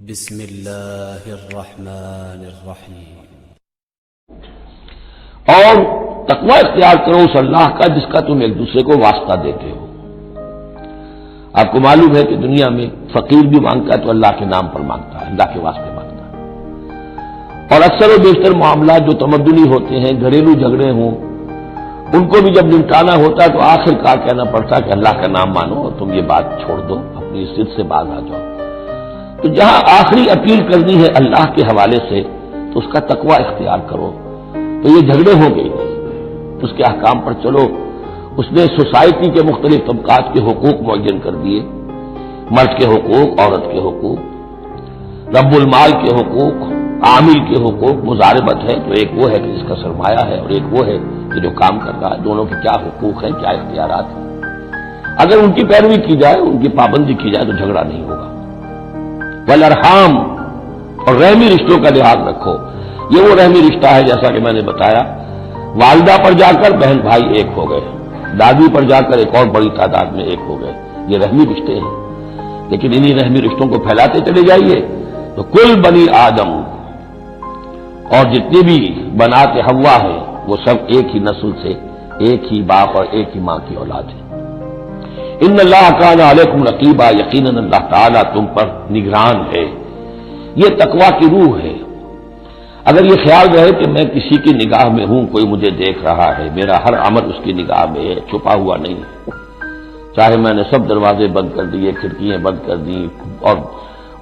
بسم اللہ الرحمن الرحیم۔ اور تقوی اختیار کرو اس اللہ کا جس کا تم ایک دوسرے کو واسطہ دیتے ہو۔ آپ کو معلوم ہے کہ دنیا میں فقیر بھی مانگتا ہے تو اللہ کے نام پر مانگتا ہے، اللہ کے واسطے مانگتا ہے۔ اور اکثر و بیشتر معاملات جو تمدنی ہوتے ہیں، گھریلو جھگڑے ہوں، ان کو بھی جب نمٹانا ہوتا ہے تو آخر کار کہنا پڑتا ہے کہ اللہ کا نام مانو اور تم یہ بات چھوڑ دو، اپنی اس ضد سے باز آ جاؤ۔ تو جہاں آخری اپیل کرنی ہے اللہ کے حوالے سے تو اس کا تقوی اختیار کرو، تو یہ جھگڑے ہو گئے نہیں، اس کے احکام پر چلو۔ اس نے سوسائٹی کے مختلف طبقات کے حقوق معین کر دیے، مرد کے حقوق، عورت کے حقوق، رب المال کے حقوق، عامل کے حقوق، مضاربت ہے تو ایک وہ ہے کہ جس کا سرمایہ ہے اور ایک وہ ہے کہ جو کام کر رہا ہے، دونوں کے کیا حقوق ہیں، کیا اختیارات ہیں۔ اگر ان کی پیروی کی جائے، ان کی پابندی کی جائے تو جھگڑا نہیں ہوگا۔ والارحام، اور رحمی رشتوں کا لحاظ رکھو۔ یہ وہ رحمی رشتہ ہے جیسا کہ میں نے بتایا، والدہ پر جا کر بہن بھائی ایک ہو گئے، دادی پر جا کر ایک اور بڑی تعداد میں ایک ہو گئے، یہ رحمی رشتے ہیں۔ لیکن انہی رحمی رشتوں کو پھیلاتے چلے جائیے تو کل بنی آدم، اور جتنی بھی بنات حوا ہیں وہ سب ایک ہی نسل سے، ایک ہی باپ اور ایک ہی ماں کی اولاد ہے۔ ان اللہ کان علیکم رقیبا، یقیناً اللہ تعالیٰ تم پر نگران ہے۔ یہ تقویٰ کی روح ہے۔ اگر یہ خیال رہے کہ میں کسی کی نگاہ میں ہوں، کوئی مجھے دیکھ رہا ہے، میرا ہر عمل اس کی نگاہ میں ہے، چھپا ہوا نہیں ہے، چاہے میں نے سب دروازے بند کر دیے، کھڑکیاں بند کر دی اور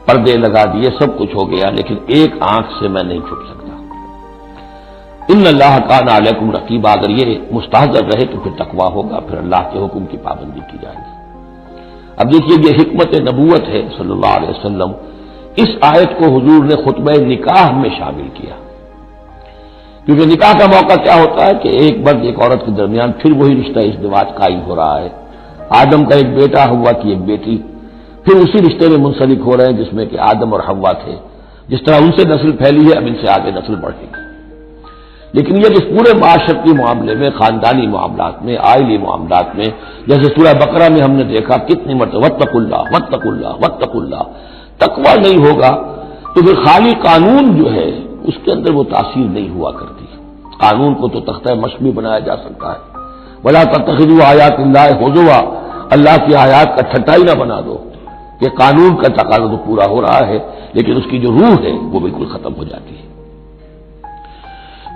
پردے لگا دیے، سب کچھ ہو گیا، لیکن ایک آنکھ سے میں نہیں چھپ سکتا۔ ان اللہ کان علیکم رقیبا، اگر یہ مستحضر رہے تو پھر تقویٰ ہوگا، پھر اللہ کے حکم کی پابندی کی جائے گی۔ اب دیکھیے یہ حکمت نبوت ہے صلی اللہ علیہ وسلم۔ اس آیت کو حضور نے خطبہ نکاح میں شامل کیا، کیونکہ نکاح کا موقع کیا ہوتا ہے کہ ایک مرد ایک عورت کے درمیان پھر وہی رشتہ ازدواج قائم ہو رہا ہے، آدم کا ایک بیٹا، حوا کی ایک بیٹی، پھر اسی رشتے میں منسلک ہو رہے ہیں جس میں کہ آدم اور حوا تھے۔ جس طرح ان سے نسل پھیلی ہے، اب ان سے آگے نسل بڑھے گی۔ لیکن یہ اس پورے معاشرتی معاملے میں، خاندانی معاملات میں، آئلی معاملات میں، جیسے سورہ بقرہ میں ہم نے دیکھا کتنی مرتبہ واتقوا اللہ واتقوا اللہ واتقوا اللہ، تقویٰ نہیں ہوگا تو پھر خالی قانون جو ہے اس کے اندر وہ تاثیر نہیں ہوا کرتی۔ قانون کو تو تختہ مشق بھی بنایا جا سکتا ہے، ولا تتخذوا آیات اللہ ہزوا، اللہ کی آیات کا ٹھٹا ہی نہ بنا دو کہ قانون کا تقاضا تو پورا ہو رہا ہے لیکن اس کی جو روح ہے وہ بالکل ختم ہو جاتی ہے۔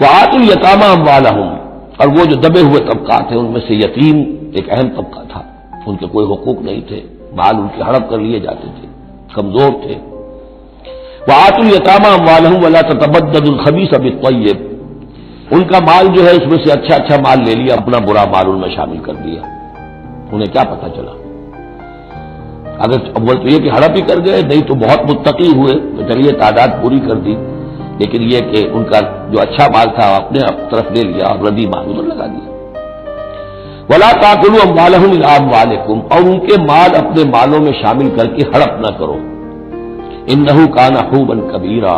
وآتوا الیتامی اموالہم، اور وہ جو دبے ہوئے طبقات ہیں ان میں سے یتیم ایک اہم طبقہ تھا، ان کے کوئی حقوق نہیں تھے، مال ان کے ہڑپ کر لیے جاتے تھے، کمزور تھے۔ وآتوا الیتامی اموالہم ولا تتبدلوا الخبیث بالطیب، ان کا مال جو ہے اس میں سے اچھا اچھا مال لے لیا، اپنا برا مال ان میں شامل کر دیا۔ انہیں کیا پتہ چلا؟ اگر اول تو یہ کہ ہڑپ ہی کر گئے، نہیں تو بہت متقی ہوئے تو چلیے تعداد پوری کر دی، لیکن یہ کہ ان کا جو اچھا مال تھا اپنے طرف لے لیا اور ردی مال ادھر لگا دیا۔ ولا تاکلوا اموالہم الی اموالکم، اور ان کے مال اپنے مالوں میں شامل کر کے ہڑپ نہ کرو۔ انہ کان حوبا کبیرا،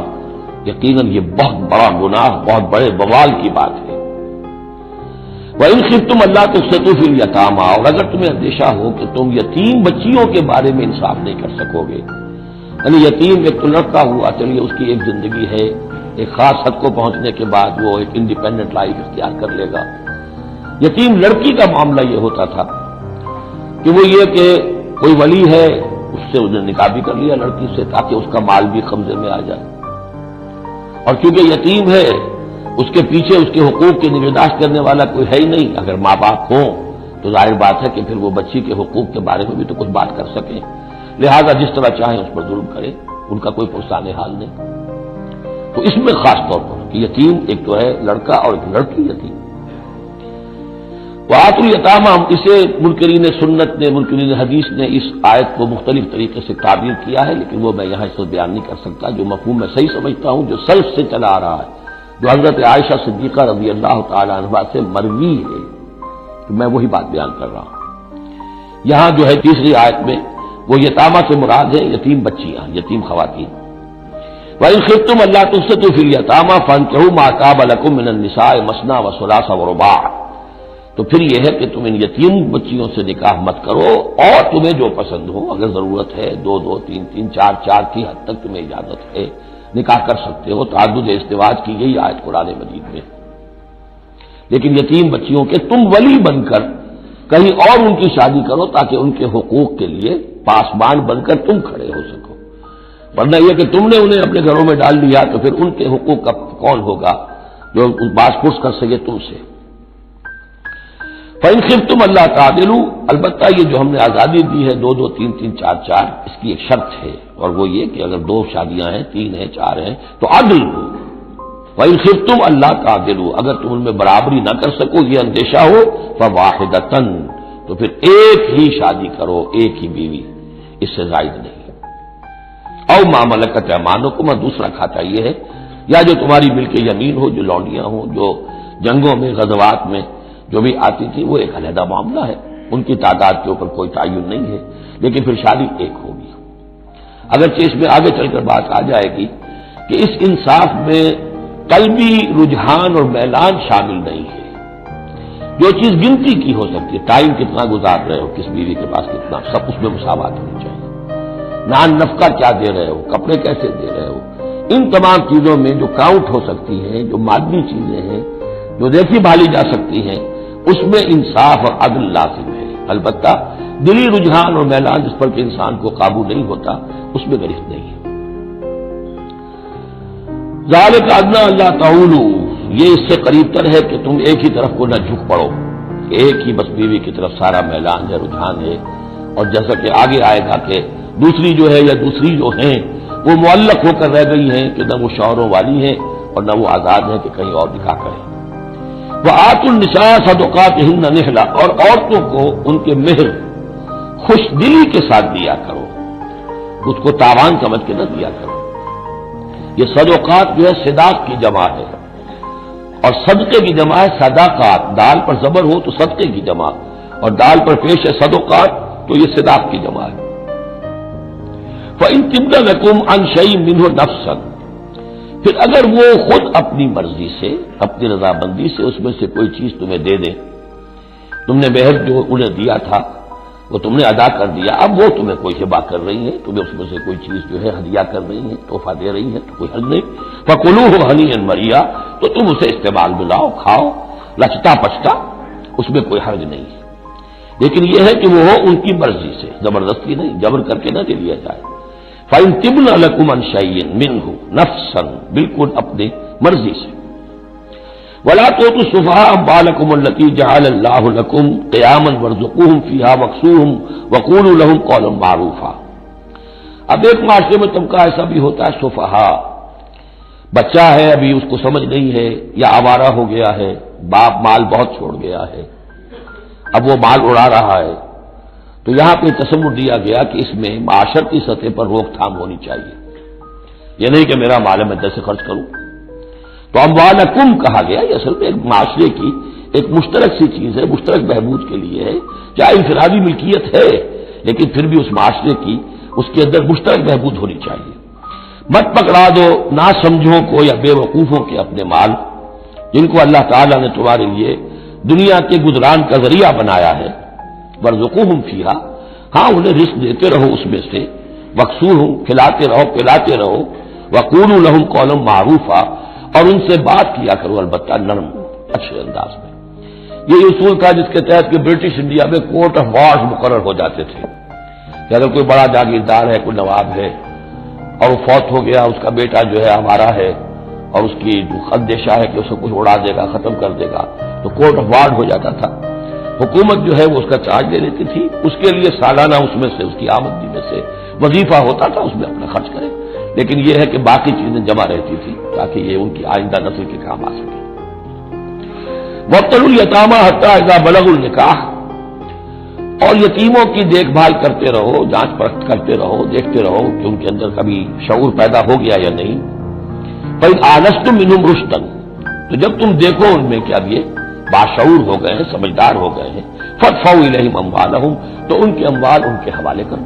یقیناً یہ بہت بڑا گناہ، بہت بڑے بوال کی بات ہے۔ وَإِنْ خِفْتُمْ أَلَّا تُقْسِطُوا فِي الْيَتَامَىٰ، اور اگر تمہیں اندیشہ ہو کہ تم یتیم بچیوں کے بارے میں انصاف نہیں کر سکو گے، یعنی یتیم ایک تو لڑکا ہوا، چلیے اس کی ایک زندگی ہے، ایک خاص حد کو پہنچنے کے بعد وہ ایک انڈیپینڈنٹ لائف اختیار کر لے گا۔ یتیم لڑکی کا معاملہ یہ ہوتا تھا کہ وہ یہ کہ کوئی ولی ہے، اس سے انہیں نکاح بھی کر لیا لڑکی سے تاکہ اس کا مال بھی قبضے میں آ جائے، اور کیونکہ یتیم ہے اس کے پیچھے اس کے حقوق کی نگہداشت کرنے والا کوئی ہے ہی نہیں۔ اگر ماں باپ ہوں تو ظاہر بات ہے کہ پھر وہ بچی کے حقوق کے بارے میں بھی تو کچھ بات کر سکیں، لہذا جس طرح چاہیں اس پر ظلم کرے، ان کا کوئی پرسان حال نہیں۔ تو اس میں خاص طور پر کہ یتیم ایک تو ہے لڑکا اور ایک لڑکی یتیم۔ وآتوا الیتامی، اسے منکرین سنت نے، منکرین حدیث نے اس آیت کو مختلف طریقے سے تعبیر کیا ہے، لیکن وہ میں یہاں اس وقت بیان نہیں کر سکتا۔ جو مفہوم میں صحیح سمجھتا ہوں، جو سلف سے چلا آ رہا ہے، جو حضرت عائشہ صدیقہ رضی اللہ تعالی عنہا سے مروی ہے، تو میں وہی بات بیان کر رہا ہوں۔ یہاں جو ہے تیسری آیت میں وہ یتامہ سے مراد ہے یتیم بچیاں، یتیم خواتین۔ وَإِنْ خِفْتُمْ أَلَّا تُقْسِطُوا فِي الْيَتَامَىٰ فَانكِحُوا مَا طَابَ لَكُم مِّنَ النِّسَاءِ مَثْنَىٰ وَثُلَاثَ وَرُبَاعَ، تو پھر یہ ہے کہ تم ان یتیم بچیوں سے نکاح مت کرو، اور تمہیں جو پسند ہو، اگر ضرورت ہے 2 3 3 4 کی حد تک تمہیں اجازت ہے، نکاح کر سکتے ہو۔ تعدد ازدواج کی یہی آیت قرآن مجید میں، لیکن یتیم بچیوں کے تم ولی بن کر کہیں اور ان کی شادی کرو تاکہ ان کے حقوق کے لیے پاسبان بن کر تم کھڑے ہو سکو، ورنہ یہ کہ تم نے انہیں اپنے گھروں میں ڈال لیا تو پھر ان کے حقوق کا کون ہوگا جو باز پرس کر سکے تم سے۔ فَإِنْ خِفْتُمْ أَلَّا تَعْدِلُوا، البتہ یہ جو ہم نے آزادی دی ہے 2 2 3 3 4 4، اس کی ایک شرط ہے، اور وہ یہ کہ اگر 2 شادیاں ہیں، 3 ہیں، 4 ہیں تو عدل ہو۔ وَإِنْ خِفْتُمْ أَلَّا تَعْدِلُوا، اگر تم ان میں برابری نہ کر سکو، یہ اندیشہ ہو، فَوَاحِدَةً، تو پھر ایک ہی شادی کرو، ایک ہی بیوی، اس سے زائد نہیں۔ او ما ملکت ایمانکم، دوسرا کھاتا یہ ہے، یا جو تمہاری ملک یمین ہو، جو لونڈیاں ہوں، جو جنگوں میں غزوات میں جو بھی آتی تھی، وہ ایک علیحدہ معاملہ ہے، ان کی تعداد کے اوپر کوئی تعین نہیں ہے، لیکن پھر شادی ایک ہوگی۔ اگرچہ اس میں آگے چل کر بات آ جائے گی کہ اس انصاف میں قلبی رجحان اور میلان شامل نہیں ہے، جو چیز گنتی کی ہو سکتی ہے، ٹائم کتنا گزار رہے ہو، کس بیوی کے پاس کتنا، سب اس میں مساوات ہونی چاہیے، نان نفقہ کیا دے رہے ہو، کپڑے کیسے دے رہے ہو، ان تمام چیزوں میں جو کاؤنٹ ہو سکتی ہیں، جو مادی چیزیں ہیں، جو دیکھی بھالی جا سکتی ہیں، اس میں انصاف اور عدل لازم ہے۔ البتہ دلی رجحان اور میلان جس پر کہ انسان کو قابو نہیں ہوتا، اس میں گرفت نہیں ہے۔ ذالک ادنیٰ اللہ تعولوا، یہ اس سے قریب تر ہے کہ تم ایک ہی طرف کو نہ جھک پڑو، ایک ہی بس بیوی کی طرف سارا میلان ہے، رجحان ہے، اور جیسا کہ آگے آئے گا کہ دوسری جو ہے یا دوسری جو ہیں وہ معلق ہو کر رہ گئی ہیں کہ نہ وہ شوہروں والی ہیں اور نہ وہ آزاد ہیں کہ کہیں اور نکاح کریں۔ وَآتُوا النِّسَاءَ صَدُقَاتِهِنَّ نِحْلًا، اور عورتوں کو ان کے مہر خوش دلی کے ساتھ دیا کرو، اس کو تاوان سمجھ کے نہ دیا کرو۔ یہ صدقات جو ہے صداق کی جمع ہے، اور صدقے کی جمع ہے صداقات، دال پر زبر ہو تو صدقے کی جمع، اور دال پر پیش ہے صدقات تو یہ صداق کی جمع ہے۔ فَإِن طِبْنَ لَكُمْ عَنْ شَيْءٍ مِّنْهُ نَفْسًا، پھر اگر وہ خود اپنی مرضی سے، اپنی رضامندی سے اس میں سے کوئی چیز تمہیں دے دیں، تم نے مہر جو انہیں دیا تھا وہ تم نے ادا کر دیا، اب وہ تمہیں کوئی ہبہ کر رہی ہے، تمہیں اس میں سے کوئی چیز جو ہے ہدیہ کر رہی ہے، تحفہ دے رہی ہے، تو کوئی حرج نہیں۔ فَكُلُوهُ هَنِيئًا مَرِيئًا، تو تم اسے استعمال میں لاؤ، کھاؤ لچتا پچتا، اس میں کوئی حرج نہیں ہے، لیکن یہ ہے کہ وہ ہو ان کی مرضی سے، زبردستی نہیں، جبر کر کے نہ دے لیا جائے۔ فَإِن طِبْنَ لَكُمْ عَنْ شَيْءٍ مِّنْهُ نَفْسًا، بالکل اپنی مرضی سے۔ وَلَا تُؤْتُوا السُّفَهَاءَ أَمْوَالَكُمُ الَّتِي جَعَلَ اللَّهُ لَكُمْ قِيَامًا وَارْزُقُوهُمْ فِيهَا وَاكْسُوهُمْ وَقُولُوا لَهُمْ قَوْلًا مَّعْرُوفًا۔ اب ایک معاشرے میں طبقہ ایسا بھی ہوتا ہے سفہاء، بچہ ہے ابھی اس کو سمجھ نہیں ہے، یا آوارہ ہو گیا ہے، باپ مال بہت چھوڑ گیا ہے، اب وہ مال اڑا رہا ہے، تو یہاں پہ تصور دیا گیا کہ اس میں معاشرتی سطح پر روک تھام ہونی چاہیے، یہ نہیں کہ میرا مال ہے میں جیسے خرچ کروں۔ تو اموالکم کہا گیا، یہ اصل میں ایک معاشرے کی ایک مشترک سی چیز ہے، مشترک بہبود کے لیے ہے، چاہے انفرادی ملکیت ہے لیکن پھر بھی اس معاشرے کی اس کے اندر مشترک بہبود ہونی چاہیے۔ مت پکڑا دو ناسمجھوں کو یا بے وقوفوں کے اپنے مال، جن کو اللہ تعالیٰ نے تمہارے لیے دنیا کے گزران کا ذریعہ بنایا ہے۔ وَارْزُقُوهُمْ فِيهَا، ہاں انہیں رزق دیتے رہو اس میں سے، وَاكْسُوهُمْ کھلاتے رہو پلاتے رہو، وَقُولُوا لَهُمْ قَوْلًا مَّعْرُوفًا، اور ان سے بات کیا کرو البتہ نرم اچھے انداز میں۔ یہ اصول تھا جس کے تحت کہ برٹش انڈیا میں کورٹ آف وارز مقرر ہو جاتے تھے کہ اگر کوئی بڑا جاگیردار ہے، کوئی نواب ہے اور وہ فوت ہو گیا، اس کا بیٹا جو ہے ہمارا ہے اور اس کی خندشہ ہے کہ اسے کچھ اڑا دے گا، ختم کر دے گا، تو کورٹ آف وارز ہو جاتا تھا، حکومت جو ہے وہ اس کا چارج لے لیتی تھی، اس کے لیے سالانہ اس میں سے اس کی آمدنی میں سے وظیفہ ہوتا تھا، اس میں اپنا خرچ کرے، لیکن یہ ہے کہ باقی چیزیں جمع رہتی تھی تاکہ یہ ان کی آئندہ نسل کے کام آ سکے۔ وَابْتَلُوا الْيَتَامَىٰ حَتَّىٰ إِذَا بَلَغُوا النِّكَاحَ، اور یتیموں کی دیکھ بھال کرتے رہو، جانچ پرکھ کرتے رہو، دیکھتے رہو کہ ان کے اندر کبھی شعور پیدا ہو گیا یا نہیں۔ فَإِنْ آنَسْتُم مِّنْهُمْ رُشْدًا، تو جب تم دیکھو ان میں کہ اب یہ باشعور ہو گئے ہیں، سمجھدار ہو گئے ہیں، فَادْفَعُوا إِلَيْهِمْ أَمْوَالَهُمْ، تو ان کے اموال ان کے حوالے کرو۔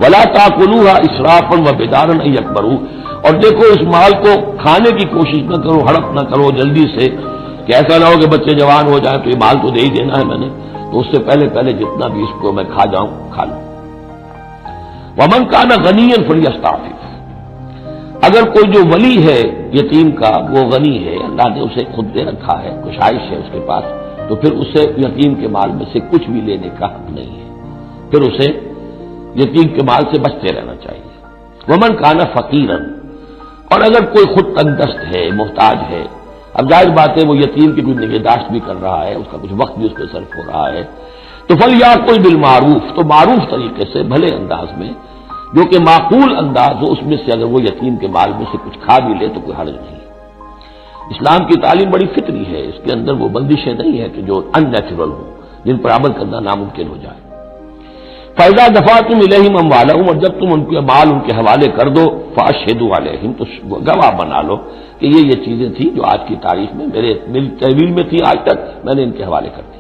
وَلَا تَأْكُلُوهَا إِسْرَافًا وَبِدَارًا أَن يَكْبَرُوا، اور دیکھو اس مال کو کھانے کی کوشش نہ کرو، ہڑپ نہ کرو جلدی سے، کہ ایسا نہ ہو کہ بچے جوان ہو جائیں تو یہ مال تو دے ہی دینا ہے میں نے، تو اس سے پہلے جتنا بھی اس کو میں کھا جاؤں کھا لوں۔ ومن کان غنیا فلیستعفف، اگر کوئی جو ولی ہے یتیم کا وہ غنی ہے، اللہ نے اسے خود دے رکھا ہے، کشائش ہے اس کے پاس، تو پھر اسے یتیم کے مال میں سے کچھ بھی لینے کا حق نہیں ہے، پھر اسے یتیم کے مال سے بچتے رہنا چاہیے۔ ومن کان فقیرا، اور اگر کوئی خود تنگ دست ہے، محتاج ہے، اب ظاہر بات ہے وہ یتیم کی کچھ نگہداشت بھی کر رہا ہے، اس کا کچھ وقت بھی اس پہ صرف ہو رہا ہے، تو فلیأکل بالمعروف، تو معروف طریقے سے بھلے انداز میں جو کہ معقول انداز ہو، اس میں سے اگر وہ یتیم کے مال میں سے کچھ کھا بھی لے تو کوئی حرج نہیں۔ اسلام کی تعلیم بڑی فطری ہے، اس کے اندر وہ بندشیں نہیں ہے کہ جو ان نیچرل ہوں، جن پر عمل کرنا ناممکن ہو جائے۔ فَإِذَا دَفَعْتُمْ إِلَيْهِمْ أَمْوَالَهُمْ، اور جب تم ان کے مال ان کے حوالے کر دو، فَأَشْهِدُوا عَلَيْهِمْ، تو گواہ بنا لو کہ یہ چیزیں تھیں جو آج کی تاریخ میں میری تحویل میں تھی، آج تک میں نے ان کے حوالے کر دی۔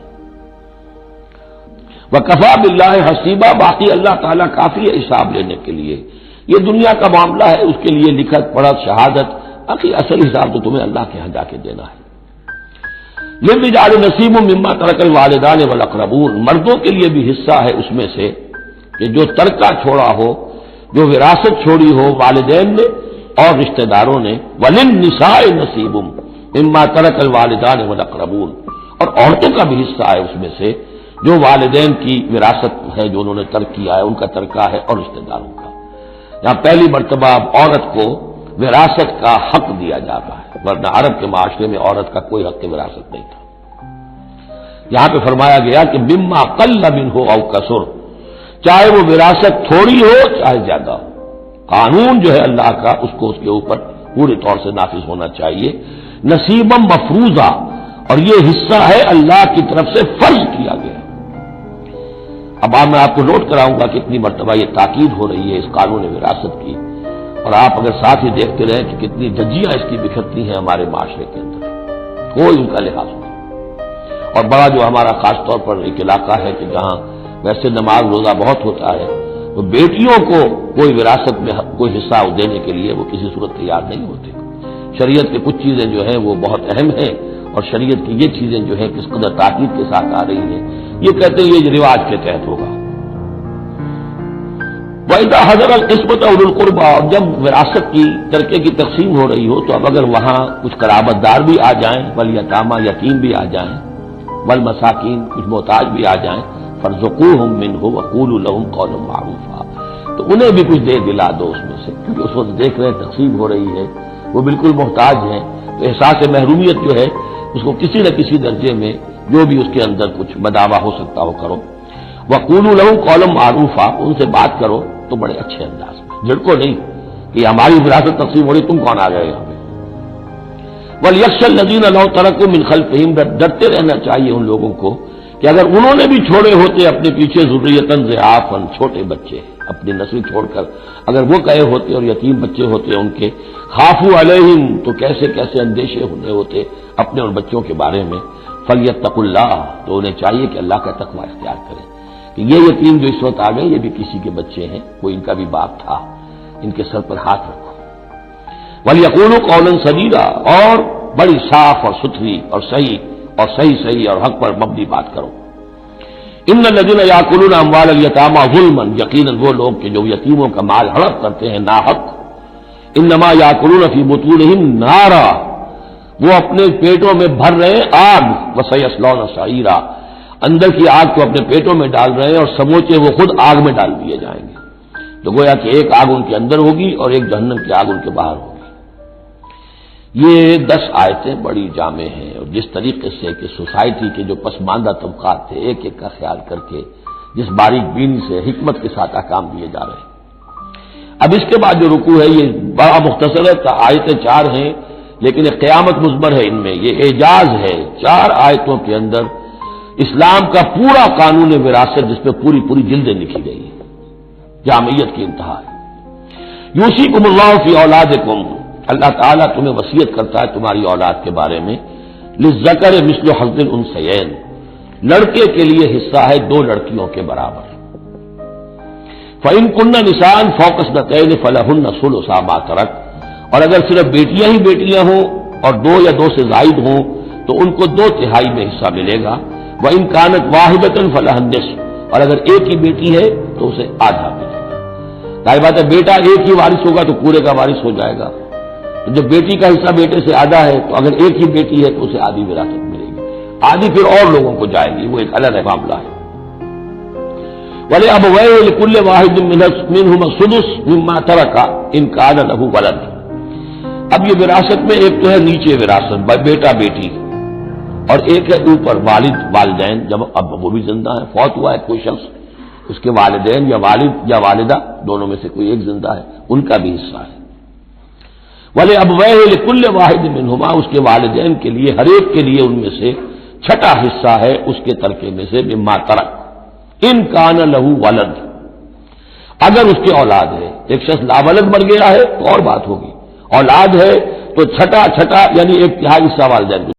وَكَفَىٰ بِاللَّهِ حَسِيبًا، باقی اللہ تعالیٰ کافی ہے حساب لینے کے لیے، یہ دنیا کا معاملہ ہے، اس کے لیے لکھت پڑھت شہادت، باقی اصل حساب تو تمہیں اللہ کے ہاں جا کے دینا ہے۔ للرجال نصیب مما ترک الوالدان والاقربون، مردوں کے لیے بھی حصہ ہے اس میں سے کہ جو ترکہ چھوڑا ہو، جو وراثت چھوڑی ہو والدین نے اور رشتہ داروں نے۔ وللنساء نصیب مما ترک الوالدان والاقربون، اور عورتوں کا بھی حصہ ہے اس میں سے جو والدین کی وراثت ہے، جو انہوں نے ترک کیا ہے، ان کا ترکہ ہے، اور رشتہ داروں کا۔ یہاں پہلی مرتبہ اب عورت کو وراثت کا حق دیا جاتا ہے، ورنہ عرب کے معاشرے میں عورت کا کوئی حق وراثت نہیں تھا۔ یہاں پہ فرمایا گیا کہ مما قل منہ او کثر، چاہے وہ وراثت تھوڑی ہو چاہے زیادہ ہو، قانون جو ہے اللہ کا اس کو اس کے اوپر پورے طور سے نافذ ہونا چاہیے۔ نصیبا مفروضہ، اور یہ حصہ ہے اللہ کی طرف سے فرض کیا گیا۔ اب میں آپ کو نوٹ کراؤں گا کتنی مرتبہ یہ تاکید ہو رہی ہے اس قانون وراثت کی، اور آپ اگر ساتھ ہی دیکھتے رہیں کہ کتنی دھجیاں اس کی بکھرتی ہیں ہمارے معاشرے کے اندر، کوئی ان کا لحاظ نہیں۔ اور بڑا جو ہمارا خاص طور پر ایک علاقہ ہے کہ جہاں ویسے نماز روزہ بہت ہوتا ہے، تو بیٹیوں کو کوئی وراثت میں کوئی حصہ دینے کے لیے وہ کسی صورت تیار نہیں ہوتے۔ شریعت کی کچھ چیزیں جو ہیں وہ بہت اہم ہیں، اور شریعت کی یہ چیزیں جو ہیں کس قدر تاکید کے ساتھ آ رہی ہیں، یہ کہتے ہیں یہ رواج کے تحت ہوگا۔ وَإِذَا حَضَرَ الْقِسْمَةَ أُولُو الْقُرْبَىٰ، اور جب وراثت کی ترکے کی تقسیم ہو رہی ہو تو اب اگر وہاں کچھ قرابت دار بھی آ جائیں، والیتامى، یتیم بھی آ جائیں، والمساکین، کچھ محتاج بھی آ جائیں، فَارْزُقُوهُم مِّنْهُ وَقُولُوا لَهُمْ قَوْلًا مَّعْرُوفًا، تو انہیں بھی کچھ دلا دو اس میں سے، کیونکہ اس وقت دیکھ رہے ہیں تقسیم ہو رہی ہے، وہ بالکل محتاج ہیں، تو احساس محرومیت جو ہے اس کو کسی نہ کسی درجے میں جو بھی اس کے اندر کچھ بداوا ہو سکتا ہو کرو۔ وَقُولُوا لَهُمْ قَوْلًا مَّعْرُوفًا، ان سے بات کرو تو بڑے اچھے انداز میں، جھڑکو نہیں کہ ہماری وراثت تقسیم ہو رہی، تم کون آ گئے یہاں پہ۔ وَلْيَخْشَ الَّذِينَ لَوْ تَرَكُوا مِنْ خَلْفِهِمْ، ڈرتے رہنا چاہیے ان لوگوں کو کہ اگر انہوں نے بھی چھوڑے ہوتے اپنے پیچھے ذُرِّيَّةً ضِعَافًا، چھوٹے بچے، اپنی نسل چھوڑ کر اگر وہ گئے ہوتے اور یتیم بچے ہوتے ان کے، خافوا علیہم، تو کیسے کیسے اندیشے ہونے ہوتے اپنے ان بچوں کے بارے میں۔ فلیتقوا اللہ، تو انہیں چاہیے کہ اللہ کا تقوی اختیار کریں کہ یہ یتیم جو اس وقت آ گئے یہ بھی کسی کے بچے ہیں، کوئی ان کا بھی باپ تھا، ان کے سر پر ہاتھ رکھو۔ ولیقولوا قولا سدیدا، اور بڑی صاف اور ستھری اور صحیح اور حق پر مبنی بات کرو۔ ان الذین یاکلون اموال الیتامی ظلما، یقیناً وہ لوگ کہ جو یتیموں کا مال ہڑپ کرتے ہیں ناحق، انما یاکلون فی بطونہم نارا، وہ اپنے پیٹوں میں بھر رہے ہیں آگ، وسیصلون سعیرا، اندر کی آگ کو اپنے پیٹوں میں ڈال رہے ہیں اور سموچے وہ خود آگ میں ڈال دیے جائیں گے۔ تو گویا کہ ایک آگ ان کے اندر ہوگی اور ایک جہنم کی آگ ان کے باہر ہوگی۔ یہ 10 آیتیں بڑی جامع ہیں، اور جس طریقے سے کہ سوسائٹی کے جو پسماندہ طبقات تھے ایک ایک کا خیال کر کے جس باریک بینی سے حکمت کے ساتھ احکام دیے جا رہے ہیں۔ اب اس کے بعد جو رکوع ہے یہ بڑا مختصر ہے، آیتیں 4 ہیں لیکن ایک قیامت مضمر ہے ان میں، یہ اعجاز ہے۔ 4 آیتوں کے اندر اسلام کا پورا قانون وراثت جس پہ پوری جلدیں لکھی گئی ہیں، جامعیت کی انتہا ہے۔ یوصیکم اللہ فی اولادکم، اللہ تعالیٰ تمہیں وصیت کرتا ہے تمہاری اولاد کے بارے میں، للذکر مثل حظ الانثیین، لڑکے کے لیے حصہ ہے 2 لڑکیوں کے برابر۔ فإن کن نساء فوق اثنتین فلہن ثلث ما ترک، اور اگر صرف بیٹیاں ہی بیٹیاں ہوں اور 2 یا 2 سے زائد ہوں تو ان کو 2/3 میں حصہ ملے گا. وَإِنْ كَانَتْ وَاحِدَةً فَلَهَا النِّصْفُ، اور اگر ایک ہی بیٹی ہے تو اسے آدھا ملے گا. ظاہر بات ہے بیٹا ایک ہی وارث ہوگا تو پورے کا وارث ہو جائے گا. تو جب بیٹی کا حصہ بیٹے سے آدھا ہے تو اگر ایک ہی بیٹی ہے تو اسے آدھی وراثت ملے گی. آدھی پھر اور لوگوں کو جائے گی، وہ ایک الگ معاملہ ہے. وَلِأَبَوَيْهِ لِكُلِّ وَاحِدٍ مِّنْهُمَا السُّدُسُ مِمَّا تَرَكَ إِنْ كَانَ لَهُ وَلَدٌ. اب یہ وراثت میں ایک تو ہے نیچے وراثت بیٹا بیٹی، اور ایک ہے اوپر والد والدین. جب اب وہ بھی زندہ ہے، فوت ہوا ہے کوئی شخص، اس کے والدین یا والد یا والدہ دونوں میں سے کوئی ایک زندہ ہے، ان کا بھی حصہ ہے. وَلِأَبَوَيْهِ لِكُلِّ وَاحِدٍ مِّنْهُمَا، اس کے والدین کے لیے ہر ایک کے لیے ان میں سے چھٹا حصہ ہے اس کے ترکے میں سے مما ترک ان کان لہو ولد، اگر اس کی اولاد ہے. ایک شخص لاولد مر گیا ہے تو اور بات ہوگی، اولاد ہے تو چھٹا یعنی 1/3 حصہ والدین کو